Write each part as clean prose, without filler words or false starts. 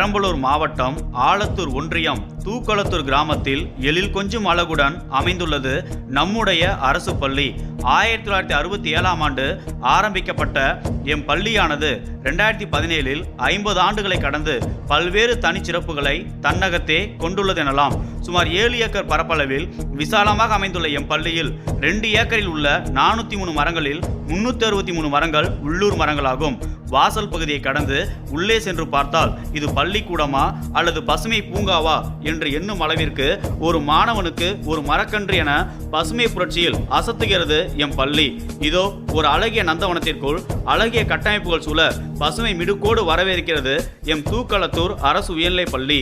பெரம்பலூர் மாவட்டம் ஆலத்தூர் ஒன்றியம் தூக்களத்தூர் கிராமத்தில் எழில் கொஞ்சும் அழகுடன் அமைந்துள்ளது நம்முடைய அரசு பள்ளி. 1967ஆம் ஆண்டு ஆரம்பிக்கப்பட்ட எம் பள்ளியானது 2017இல் 50 ஆண்டுகளை கடந்து பல்வேறு தனிச்சிறப்புகளை தன்னகத்தே கொண்டுள்ளது எனலாம். சுமார் 7 ஏக்கர் பரப்பளவில் விசாலமாக அமைந்துள்ள எம் பள்ளியில் 2 ஏக்கரில் உள்ள 403 மரங்களில் 363 மரங்கள் உள்ளூர் மரங்களாகும். வாசல் பகுதியை கடந்து உள்ளே சென்று பார்த்தால் இது பள்ளிக்கூடமா அல்லது பசுமை பூங்காவா என்று எண்ணும் அளவிற்கு ஒரு மாணவனுக்கு ஒரு மரக்கன்று என பசுமை புரட்சியில் அசத்துகிறது எம் பள்ளி. இதோ ஒரு அழகிய நந்தவனத்திற்குள் அழகிய கட்டமைப்புகள் சூழ பசுமை மிடுக்கோடு வரவேற்கிறது எம் தூக்களத்தூர் அரசு உயர்நிலைப் பள்ளி.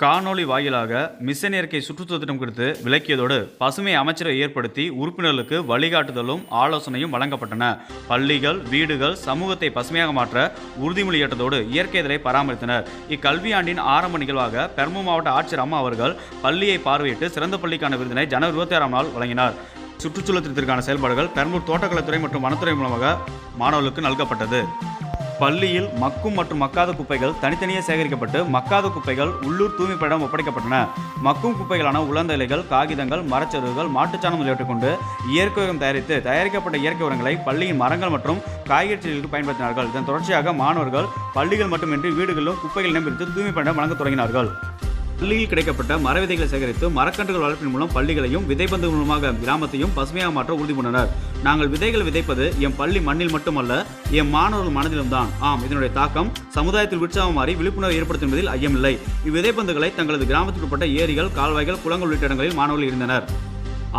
காணொலி வாயிலாக மிஷன் இயற்கை சுற்றுச்சூழல் திட்டம் குறித்து விளக்கியதோடு பசுமை அமைச்சரை ஏற்படுத்தி உறுப்பினர்களுக்கு வழிகாட்டுதலும் ஆலோசனையும் வழங்கப்பட்டன. பள்ளிகள், வீடுகள், சமூகத்தை பசுமையாக மாற்ற உறுதிமொழி ஏற்றதோடு இயற்கை இதழை பராமரித்தனர். இக்கல்வியாண்டின் ஆரம்ப நிகழ்வாக பெரம்பலூர் மாவட்ட ஆட்சியர் அம்மா அவர்கள் பள்ளியை பார்வையிட்டு சிறந்த பள்ளிக்கான விருதினை ஜனவரி 26ஆம் நாள் வழங்கினார். சுற்றுச்சூழல் திட்டத்திற்கான செயல்பாடுகள் பெரம்பலூர் தோட்டக்கலைத்துறை மற்றும் வனத்துறை மூலமாக மாணவர்களுக்கு நல்கப்பட்டது. பள்ளியில் மக்கும் மற்றும் மக்காத குப்பைகள் தனித்தனியே சேகரிக்கப்பட்டு மக்காத குப்பைகள் உள்ளூர் தூய்மைப்படம் ஒப்படைக்கப்பட்டன. மக்கும் குப்பைகளான உலர்ந்த இலைகள், காகிதங்கள், மரச்சருகுகள், மாட்டுச்சாணம் உள்ளிட்டை கொண்டு இயற்கை உரம் தயாரிக்கப்பட்ட இயற்கை உரங்களை பள்ளியின் மரங்கள் மற்றும் காய்கறி செடிகளுக்கு பயன்படுத்தினார்கள். இதன் தொடர்ச்சியாக மாணவர்கள் பள்ளிகள் மட்டுமின்றி வீடுகளிலும் குப்பைகள் பிரித்து தூய்மைப்படம் வழங்க தொடங்கினார்கள். பள்ளியில் கிடைக்கப்பட்ட மர விதைகளை சேகரித்து மரக்கன்றுகள் வளர்ப்பின் மூலம் பள்ளிகளையும் விதைப்பந்து மூலமாக கிராமத்தையும் பசுமையாக மாற்ற உறுதி பூண்டனர். நாங்கள் விதைகள் விதைப்பது எம் பள்ளி மண்ணில் மட்டுமல்ல, எம் மாணவர்கள் மனதிலும் தான். ஆம், இதனுடைய தாக்கம் சமுதாயத்தில் உற்சாகம் மாறி விழிப்புணர்வு ஏற்படுத்தும் என்பதில் ஐயமில்லை. இவ்விதைப்பந்துகளை தங்களது கிராமத்தில் உட்பட்ட ஏரிகள், கால்வாய்கள், குளங்கள் உள்ளிட்ட இடங்களில் மாணவர்கள் இருந்தனர்.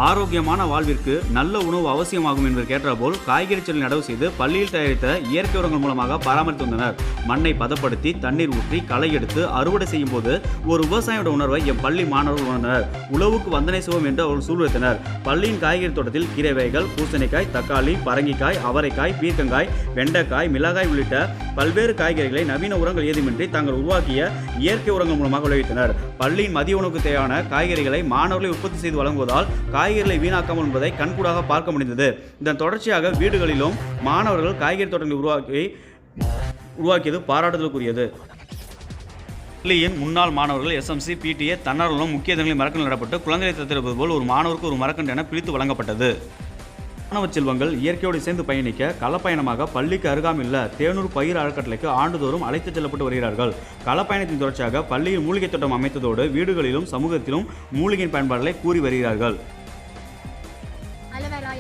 ஆரோக்கியமான வாழ்விற்கு நல்ல உணவு அவசியமாகும் என்பதற்கேற்ற போல் காய்கறி செடி நடவு செய்து பள்ளியில் தயாரித்த இயற்கை உரங்கள் மூலமாக பராமரித்து வந்தனர். மண்ணை பதப்படுத்தி தண்ணீர் ஊற்றி களை எடுத்து அறுவடை செய்யும் போது ஒரு விவசாயியோட உணர்வை எம் பள்ளி மாணவர்கள் உணர்ந்தனர். உழவுக்கு வந்தனை சுவம் என்று அவர்கள் சூழ்வைத்தனர். பள்ளியின் காய்கறி தோட்டத்தில் கீரை வகைகள், பூசணிக்காய், தக்காளி, பரங்கிக்காய், அவரைக்காய், பீர்க்கங்காய், வெண்டைக்காய், மிளகாய் உள்ளிட்ட பல்வேறு காய்கறிகளை நவீன உரங்கள் ஏதுமின்றி தாங்கள் உருவாக்கிய இயற்கை உரங்கள் மூலமாக விளைவித்தனர். பள்ளியின் மதிய உணவுக்கு தேவையான காய்கறிகளை மாணவர்களை உற்பத்தி செய்து வழங்குவதால் காய்கறிகளை வீணாக்காமல் என்பதை கண்கூடாக பார்க்க முடிந்தது. இதன் தொடர்ச்சியாக வீடுகளிலும் மாணவர்கள் காய்கறி தோட்டங்களை உருவாக்கியது பாராட்டுதலுக்குரியது. பள்ளியின் முன்னாள் மாணவர்கள் SMC, PTA தன்னார்வலரும் முக்கிய தினங்களில் மரக்கன்று நடப்பட்டு குழந்தைகளை தத்தெடுப்பது போல் ஒரு மாணவருக்கு ஒரு மரக்கன்று என பிரித்து வழங்கப்பட்டது. மாணவ செல்வங்கள் இயற்கையோடு சேர்ந்து பயணிக்க களப்பயணமாக பள்ளிக்கு அருகாமையுள்ள தேனூர் பயிர் அறக்கட்டளைக்கு ஆண்டுதோறும் அழைத்துச் செல்லப்பட்டு வருகிறார்கள். களப்பயணத்தின் தொடர்ச்சியாக பள்ளியில் மூலிகை தோட்டம் அமைத்ததோடு வீடுகளிலும் சமூகத்திலும் மூலிகையின் பயன்பாடுகளை கூறி வருகிறார்கள்.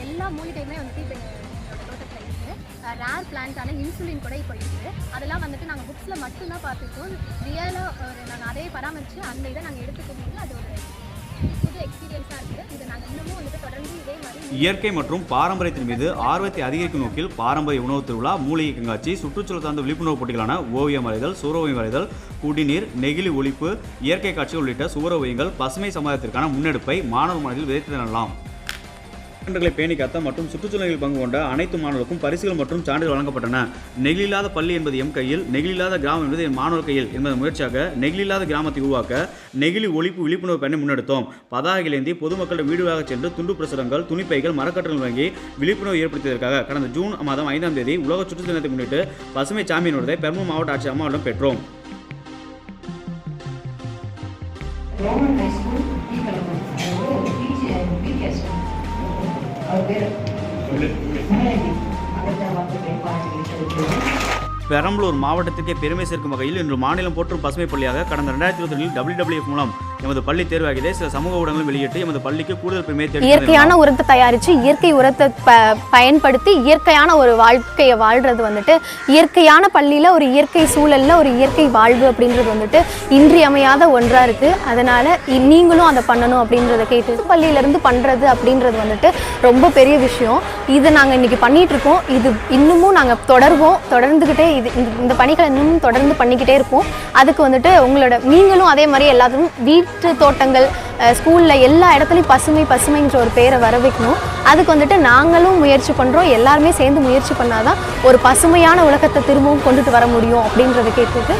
எல்லா மூலிகையுமே வந்துட்டு இப்போ எங்களோட தோட்டத்தில் இருக்குது. ரேர் பிளான்ட்டான இன்சுலின் கூட இப்போ இருக்குது. அதெல்லாம் வந்துட்டு நாங்கள் புக்ஸில் மட்டும்தான் பார்த்துருக்கோம். ரியலாக நாங்கள் அதே பராமரித்து அந்த இதை நாங்கள் எடுத்துக்கும் போது அது ஒரு புது எக்ஸ்பீரியன்ஸாக இருக்குது. இதை நாங்கள் இன்னமும் வந்துட்டு தொடர்ந்து இதே மாதிரி இயற்கை மற்றும் பாரம்பரியத்தின் மீது ஆர்வத்தை அதிகரிக்கும் நோக்கில் பாரம்பரிய உணவு திருவிழா, மூலிகை கண்காட்சி, சுற்றுச்சூழல் சார்ந்த விழிப்புணர்வு போட்டிகளான ஓவியம் வரைதல், சூறோவியம் வரைதல், குடிநீர், நெகிழி ஒழிப்பு, இயற்கை காட்சி உள்ளிட்ட சுவரோவியங்கள் பசுமை சமுதாயத்திற்கான முன்னெடுப்பை மாணவர் மனதில் விதைத்து தரலாம். மரக்கன்றுகளை பேணி காத்த மற்றும் சுற்றுச்சூழலில் பங்கு கொண்ட அனைத்து மாணவர்களுக்கும் பரிசுகள் மற்றும் சான்றிதழ் வழங்கப்பட்டன. நெகிழில்லாத பள்ளி என்பது எம் கையில், நெகிழில்லாத கிராமம் என்பது என் மாணவர் கையில் என்பதன் முயற்சியாக நெகிழில்லாத கிராமத்தை உருவாக்க நெகிழி ஒழிப்பு விழிப்புணர்வு பயனை முன்னெடுத்தோம். பதாகைகள் ஏந்தி பொதுமக்களிடம் வீடுகளாக சென்று துண்டு பிரசுரங்கள், துணிப்பைகள், மரக்கன்றுகள் வழங்கி விழிப்புணர்வு ஏற்படுத்தியதற்காக கடந்த ஜூன் மாதம் 5ஆம் தேதி உலக சுற்றுச்சூழல் தினத்தை முன்னிட்டு பசுமை சாம்பியன் விருதை பெரம்பலூர் மாவட்ட ஆட்சியர் அம்மாவிடம் பெற்றோம். பெரம்பலூர் மாவட்டத்திற்கே பெருமை சேர்க்கும் வகையில் இன்று மாநிலம் போற்றும் பசுமை பள்ளியாக கடந்த 2022இல் WWF மூலம் எமது பள்ளி தேர்வாகியதை சில சமூக ஊடகங்கள் வெளியிட்டு எமது பள்ளிக்கு கூடுதல் பெருமை தேடி இயற்கையான உரத்தை தயாரித்து இயற்கை உரத்தை பயன்படுத்தி இயற்கையான ஒரு வாழ்க்கையை வாழ்றது வந்துட்டு இயற்கையான பள்ளியில் ஒரு இயற்கை சூழலில் ஒரு இயற்கை வாழ்வு அப்படின்றது வந்துட்டு இன்றியமையாத ஒன்றாக இருக்குது. அதனால் நீங்களும் அதை பண்ணணும் அப்படின்றத கேட்டு பள்ளியிலேருந்து பண்ணுறது அப்படின்றது வந்துட்டு ரொம்ப பெரிய விஷயம். இதை நாங்கள் இன்றைக்கி பண்ணிகிட்ருக்கோம். இது இன்னமும் நாங்கள் தொடர்ந்துக்கிட்டே இந்த பணிகளை இன்னும் தொடர்ந்து பண்ணிக்கிட்டே இருப்போம். அதுக்கு வந்துட்டு நீங்களும் அதே மாதிரி எல்லாத்துக்கும் வீட்டு தோட்டங்கள், ஸ்கூலில் எல்லா இடத்துலையும் பசுமைன்ற ஒரு பேரை வர வைக்கணும். அதுக்கு வந்துட்டு நாங்களும் முயற்சி பண்ணுறோம். எல்லாருமே சேர்ந்து முயற்சி பண்ணாதான் ஒரு பசுமையான உலகத்தை திரும்பவும் கொண்டுட்டு வர முடியும் அப்படின்றத கேட்டுட்டு